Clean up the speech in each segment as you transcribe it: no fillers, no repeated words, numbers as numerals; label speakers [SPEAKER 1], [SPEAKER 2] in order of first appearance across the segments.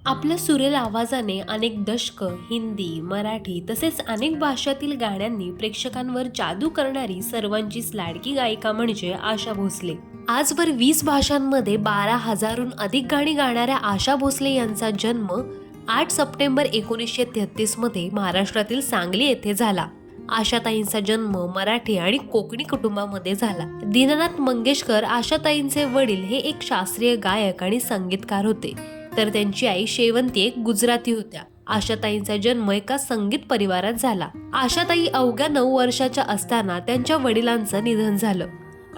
[SPEAKER 1] आपल्या सुरेल आवाजाने अनेक दशक हिंदी, मराठी तसेच अनेक भाषातील गाण्यांनी प्रेक्षकांवर जादू करणारी सर्वांचीच लाडकी गायिका म्हणजे आशा भोसले. आजवर 20 भाषांमध्ये 12,000हून अधिक गाणी गाणाऱ्या आशा भोसले यांचा जन्म 8 सप्टेंबर 1933 मध्ये महाराष्ट्रातील सांगली येथे झाला. आशाताईंचा जन्म मराठी आणि कोकणी कुटुंबामध्ये झाला. दीनानाथ मंगेशकर आशाताईंचे वडील हे एक शास्त्रीय गायक आणि संगीतकार होते, तर त्यांची आई शेवंती एक गुजराती होत्या. आशाताईंचा जन्म एका संगीत परिवारात झाला. आशाताई अवघ्या 9 वर्षाच्या असताना त्यांच्या वडिलांचं निधन झालं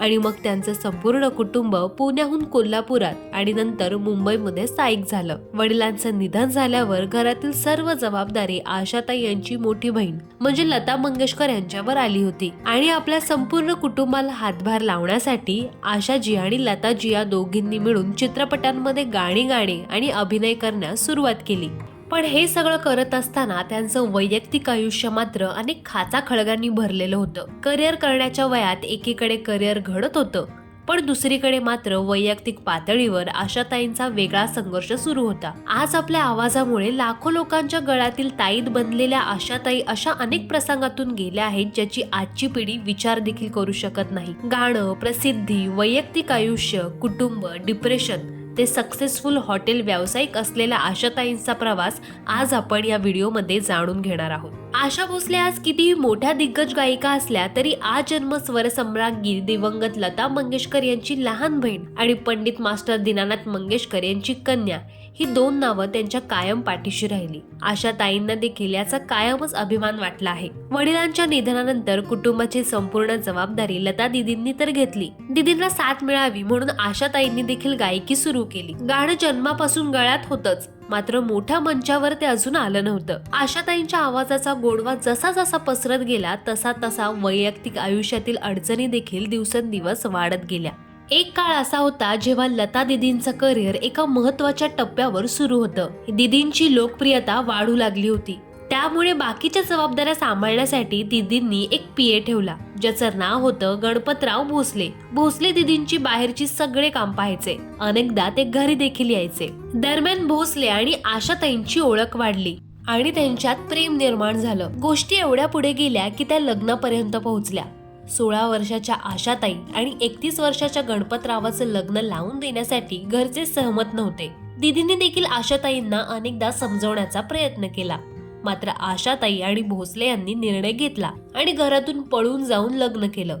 [SPEAKER 1] आणि मग त्यांचं संपूर्ण कुटुंब पुण्याहून कोल्हापुरात आणि नंतर मुंबईमध्ये स्थायिक झालं. वडिलांचं निधन झाल्यावर घरातील सर्व जबाबदारी आशाताई यांची मोठी बहीण म्हणजे लता मंगेशकर यांच्यावर आली होती आणि आपल्या संपूर्ण कुटुंबाला हातभार लावण्यासाठी आशाजी आणि लताजी या दोघींनी मिळून चित्रपटांमध्ये गाणी गाणे आणि अभिनय करण्यास सुरुवात केली. पण हे सगळं करत असताना त्यांचं वैयक्तिक आयुष्य मात्र अनेक खाचाखळगांनी भरलेलं होतं. करिअर करण्याच्या वयात एकीकडे करिअर घडत होतं, पण दुसरीकडे मात्र वैयक्तिक पातळीवर आशाताईंचा वेगळा संघर्ष सुरू होता. आज आपल्या आवाजामुळे लाखो लोकांच्या गळ्यातील ताईत बनलेल्या आशाताई अशा अनेक प्रसंगातून गेल्या आहेत ज्याची आजची पिढी विचार देखील करू शकत नाही. गाणं, प्रसिद्धी, वैयक्तिक आयुष्य, कुटुंब, डिप्रेशन ते सक्सेसफुल हॉटेल व्यावसायिक असलेल्या आशाताईंचा प्रवास आज आपण या व्हिडिओमध्ये जाणून घेणार आहोत. आशा भोसले आज कितीही मोठ्या दिग्गज गायिका असल्या तरी आजन्म स्वरसम्राज्ञी दिवंगत लता मंगेशकर यांची लहान बहीण आणि पंडित मास्टर दीनानाथ मंगेशकर यांची कन्या ही 2 नावं त्यांच्या कायम पाठीशी राहिली. आशाताईंना देखील याचा कायमच अभिमान वाटला आहे. वडिलांच्या निधनानंतर कुटुंबाची संपूर्ण जबाबदारी लता दिदींनी तर घेतली. दिदींना साथ मिळावी म्हणून आशाताईंनी देखील गायकी सुरू केली. गाणं जन्मापासून गळ्यात होतच, मात्र मोठ्या मंचावर ते अजून आलं नव्हतं. आशाताईंच्या आवाजाचा गोडवा जसा जसा पसरत गेला तसा तसा वैयक्तिक आयुष्यातील अडचणी देखील दिवसेंदिवस वाढत गेल्या. एक काळ असा होता जेव्हा लता दिदींचं करिअर एका महत्वाच्या टप्प्यावर सुरू होतं. दिदींची लोकप्रियता वाढू लागली होती, त्यामुळे बाकीच्या जबाबदाऱ्या सांभाळण्यासाठी दिदींनी एक पीए ठेवला ज्याचं नाव होतं गणपतराव भोसले. भोसले दिदींची बाहेरची सगळे काम पाहायचे, अनेकदा ते घरी देखील यायचे. दरम्यान भोसले आणि आशाताईंची ओळख वाढली आणि त्यांच्यात प्रेम निर्माण झालं. गोष्टी एवढ्या पुढे गेल्या की त्या लग्नापर्यंत पोहोचल्या. 16 वर्षाच्या आशाताई आणि 31 वर्षाच्या गणपतरावाचं लग्न लावून देण्यासाठी घरचे सहमत नव्हते. दिदींनी देखील आशाताईंना अनेकदा समजवण्याचा प्रयत्न केला, मात्र आशाताई आणि भोसले यांनी निर्णय घेतला आणि घरातून पळून जाऊन लग्न केलं.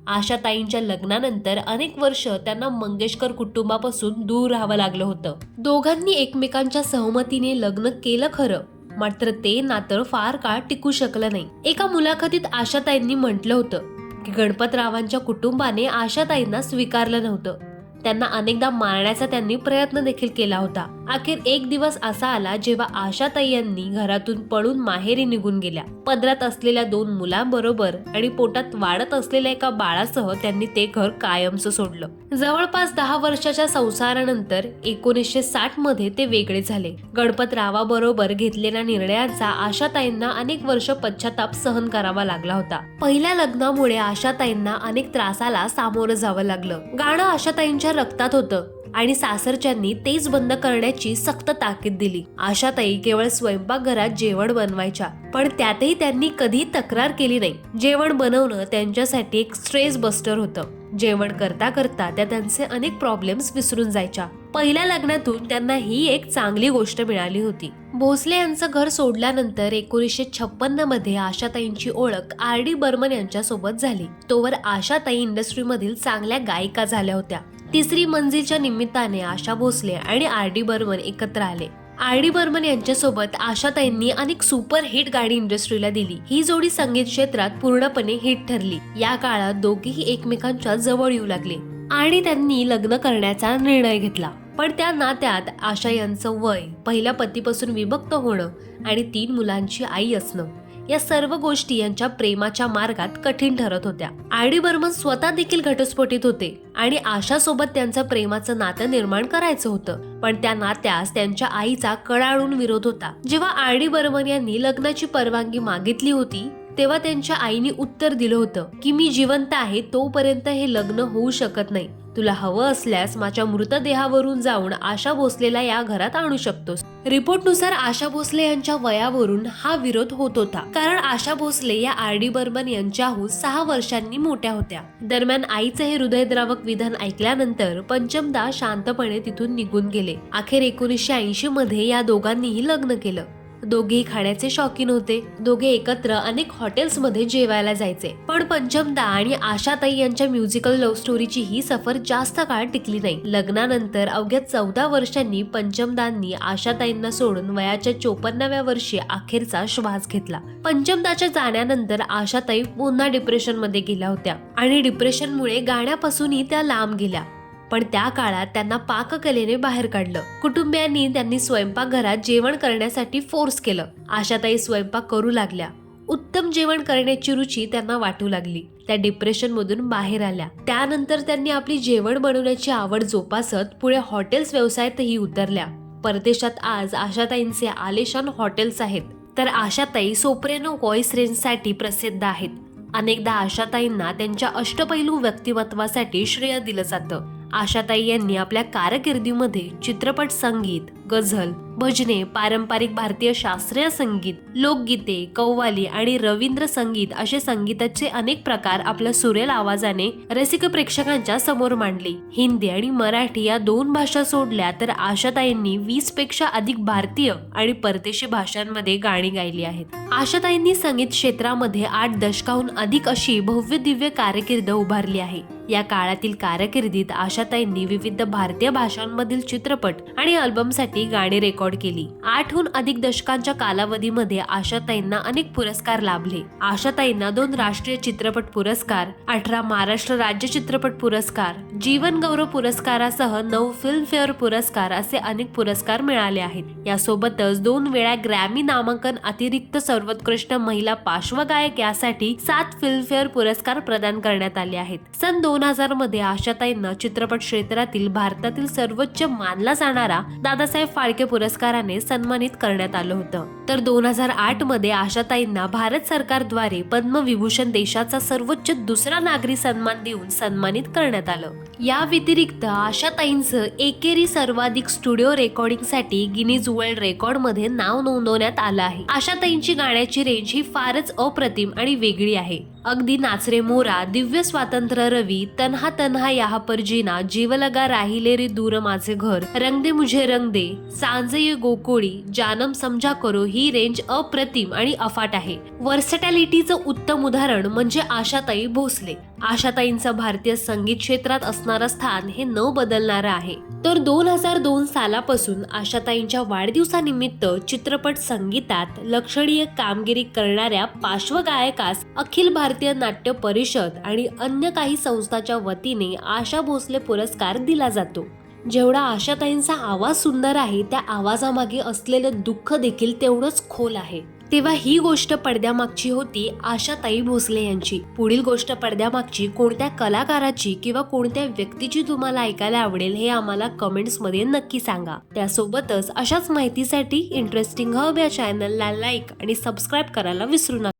[SPEAKER 1] आशाताईंच्या लग्नानंतर अनेक वर्ष त्यांना मंगेशकर कुटुंबापासून दूर राहावं लागलं होतं. दोघांनी एकमेकांच्या सहमतीने लग्न केलं खरं, मात्र ते नातं फार काळ टिकू शकलं नाही. एका मुलाखतीत आशाताईंनी म्हटलं होतं की गणपतरावांच्या कुटुंबाने आशाताईंना स्वीकारलं नव्हतं. त्यांना अनेकदा मारण्याचा त्यांनी प्रयत्न देखील केला होता. अखेर एक दिवस असा आला जेव्हा आशाताई यांनी घरातून पळून माहेरी निघून गेल्या. पदरात असलेल्या 2 मुलांबरोबर आणि पोटात वाढत असलेल्या एका बाळासह त्यांनी ते घर कायमचं सोडलं. जवळपास 10 वर्षाच्या संसारानंतर 1960 मध्ये ते वेगळे झाले. गणपतरावाबरोबर घेतलेल्या निर्णयांचा आशाताईंना अनेक वर्ष पश्चाताप सहन करावा लागला होता. पहिल्या लग्नामुळे आशाताईंना अनेक त्रासाला सामोरं जावं लागलं. गाणं आशाताईंच्या रक्तात होतं आणि सासरच्यांनी तेच बंद करण्याची सक्त ताकीद दिली. आशाताई केवळ स्वयंपाकघरात जेवण बनवायच्या, पण त्यातही त्यांनी कधी तक्रार केली नाही. जेवण बनवणं त्यांच्यासाठी एक स्ट्रेस बस्टर होतं. जेवण करता करता त्या त्यांचे अनेक प्रॉब्लेम्स विसरून जायच्या. पहिल्या लग्नातून त्यांना ही एक चांगली गोष्ट मिळाली होती. भोसले यांचं घर सोडल्यानंतर 1956 मध्ये आशाताईंची ओळख आर.डी. बर्मन यांच्यासोबत झाली. तोवर आशाताई इंडस्ट्रीमधील चांगल्या गायिका झाल्या होत्या. तिसरी मंजिलच्या निमित्ताने आशा भोसले आणि आर.डी. बर्मन एकत्र आले. आर.डी. बर्मन यांच्यासोबत आशाताईंनी अनेक सुपर हिट गाणी इंडस्ट्रीला दिली. ही जोडी संगीत क्षेत्रात पूर्णपणे हिट ठरली. या काळात दोघेही एकमेकांच्या जवळ येऊ लागले आणि त्यांनी लग्न करण्याचा निर्णय घेतला. पण त्या नात्यात आशा यांचं वय, पहिल्या पतीपासून विभक्त होणं आणि 3 मुलांची आई असणं या सर्व गोष्टी यांच्या प्रेमाच्या मार्गात कठीण ठरत होत्या. आर.डी. बर्मन स्वतः देखील घटस्फोटित होते आणि आशासोबत त्यांचं प्रेमाचं नातं निर्माण करायचं होतं, पण त्या नात्यास त्यांच्या आईचा कडाडून विरोध होता. जेव्हा आर.डी. बर्मन यांनी लग्नाची परवानगी मागितली होती तेव्हा त्यांच्या आईने उत्तर दिलं होतं की मी जिवंत आहे तोपर्यंत हे लग्न होऊ शकत नाही. तुला हवं असल्यास माझ्या मृतदेहावरून जाऊन आशा भोसलेला या घरात आणू शकतोस. रिपोर्टनुसार आशा भोसले यांच्या वयावरून हा विरोध होत होता, कारण आशा भोसले या आर.डी. बर्मन यांच्याहून 6 वर्षांनी मोठ्या होत्या. दरम्यान आईचे हे हृदयद्रावक विधान ऐकल्यानंतर पंचमदा शांतपणे तिथून निघून गेले. अखेर 1980 मध्ये या दोघांनीही लग्न केलं. दोघेही खाण्याचे शौकीन होते. दोघे एकत्र अनेक हॉटेल्समध्ये जेवायला जायचे. पण पंचमदा आणि आशाताई यांच्या म्युझिकल लव्ह स्टोरीची ही सफर जास्त काळ टिकली नाही. लग्नानंतर अवघ्या 14 वर्षांनी पंचमदांनी आशाताईंना सोडून वयाच्या 54व्या वर्षी अखेरचा श्वास घेतला. पंचमदाच्या जाण्यानंतर आशाताई पुन्हा डिप्रेशनमध्ये गेल्या होत्या आणि डिप्रेशनमुळे गाण्यापासूनही त्या लांब गेल्या. पण त्या काळात त्यांना पाककलेने बाहेर काढलं. कुटुंबियांनी त्यांनी स्वयंपाकघरात जेवण करण्यासाठी फोर्स केलं. आशाताई स्वयंपाक करू लागल्या. उत्तम जेवण करण्याची रुची त्यांना वाटू लागली. त्या डिप्रेशन मधून बाहेर आल्या. त्यानंतर त्यांनी आपली जेवण बनवण्याची आवड जोपासत पुढे हॉटेल्स व्यवसायातही उतरल्या. परदेशात आज आशाताईंचे आलिशान हॉटेल्स आहेत. तर आशाताई सोप्रेनो व्हॉइस रेंजसाठी प्रसिद्ध आहेत. अनेकदा आशाताईंना त्यांच्या अष्टपैलू व्यक्तिमत्वासाठी श्रेय दिलं जातं. आशाताई यांनी आपल्या कारकिर्दीमध्ये चित्रपट संगीत, गझल, भजने, पारंपरिक भारतीय शास्त्रीय संगीत, लोकगीते, कव्वाली आणि रवींद्र संगीत असे संगीताचे अनेक प्रकार आपल्या सुरेल आवाजाने रसिक प्रेक्षकांच्या समोर मांडले. हिंदी आणि मराठी या 2 भाषा सोडल्या तर आशाताईंनी 20 पेक्षा अधिक भारतीय आणि परदेशी भाषांमध्ये गाणी गायली आहेत. आशाताईंनी संगीत क्षेत्रामध्ये 8 दशकाहून अधिक अशी भव्य दिव्य कारकीर्द उभारली आहे. या काळातील कारकिर्दीत आशाताईंनी विविध भारतीय भाषांमधील चित्रपट आणि अल्बमसाठी गाणी रेकॉर्ड केली. 8हून अधिक दशकांच्या कालावधीमध्ये आशाताईंना अनेक पुरस्कार लाभले. आशाताईंना 2 राष्ट्रीय चित्रपट पुरस्कार, 18 महाराष्ट्र राज्य चित्रपट पुरस्कार, जीवन गौरव पुरस्कारासह 9 फिल्मफेअर पुरस्कार असे अनेक पुरस्कार मिळाले आहेत. यासोबतच 2 वेळा ग्रॅमी नामांकन अतिरिक्त सर्वोत्कृष्ट महिला पार्श्वगायक यासाठी 7 फिल्मफेअर पुरस्कार प्रदान करण्यात आले आहेत. सन 2000 मध्ये आशाताईंना चित्रपट क्षेत्रातील भारतातील सर्वोच्च मानला जाणारा दादासाहेब फाळके पुरस्काराने सन्मानित करण्यात आलं होतं. तर 2008 मध्ये आशाताईंना भारत सरकारद्वारे पद्मविभूषण देशाचा सर्वोच्च दुसरा नागरी सन्मान देऊन सन्मानित करण्यात आलं. या व्यतिरिक्त आशाताईंचं एकेरी सर्वाधिक स्टुडिओ रेकॉर्डिंगसाठी गिनीज वर्ल्ड रेकॉर्ड मध्ये नाव नोंदवण्यात आलं आहे. आशाताईंची गाण्याची रेंज ही फारच अप्रतिम आणि वेगळी आहे. अगदी नाचरे मोरा, दिव्य स्वातंत्र्य रवी, तन्हा तन्हा यहाँ पर जीना, जीवलगा राहिले रे दूर माझे घर, रंग दे मुझे रंग दे, सांजे ये गोकुळी, जानम समजा करो ही रेंज अप्रतिम आणि अफाट आहे. वर्सटॅलिटीचं उत्तम उदाहरण म्हणजे आशाताई भोसले. आशाताईंचं भारतीय संगीत क्षेत्रात असणारं स्थान हे न बदलणारं आहे. तर 2002 सालापासून आशाताईंच्या वाढदिवसानिमित्त चित्रपट संगीतात लक्षणीय कामगिरी करणाऱ्या पार्श्वगायकास अखिल भारतीय नाट्य परिषद आणि अन्य काही संस्थांच्या वतीने आशा भोसले पुरस्कार दिला जातो. जेवढा आशाताईंचा आवाज सुंदर आहे, त्या आवाजामागे असलेलं दुःख देखील तेवढंच खोल आहे. तेव्हा ही गोष्ट पडद्यामागची होती आशाताई भोसले यांची. पुढील गोष्ट पडद्यामागची कोणत्या कलाकाराची किंवा कोणत्या व्यक्तीची तुम्हाला ऐकायला आवडेल हे आम्हाला कमेंट्स मध्ये नक्की सांगा. त्यासोबतच अशाच माहितीसाठी इंटरेस्टिंग हब या चॅनलला लाईक आणि सबस्क्राईब करायला विसरू नका.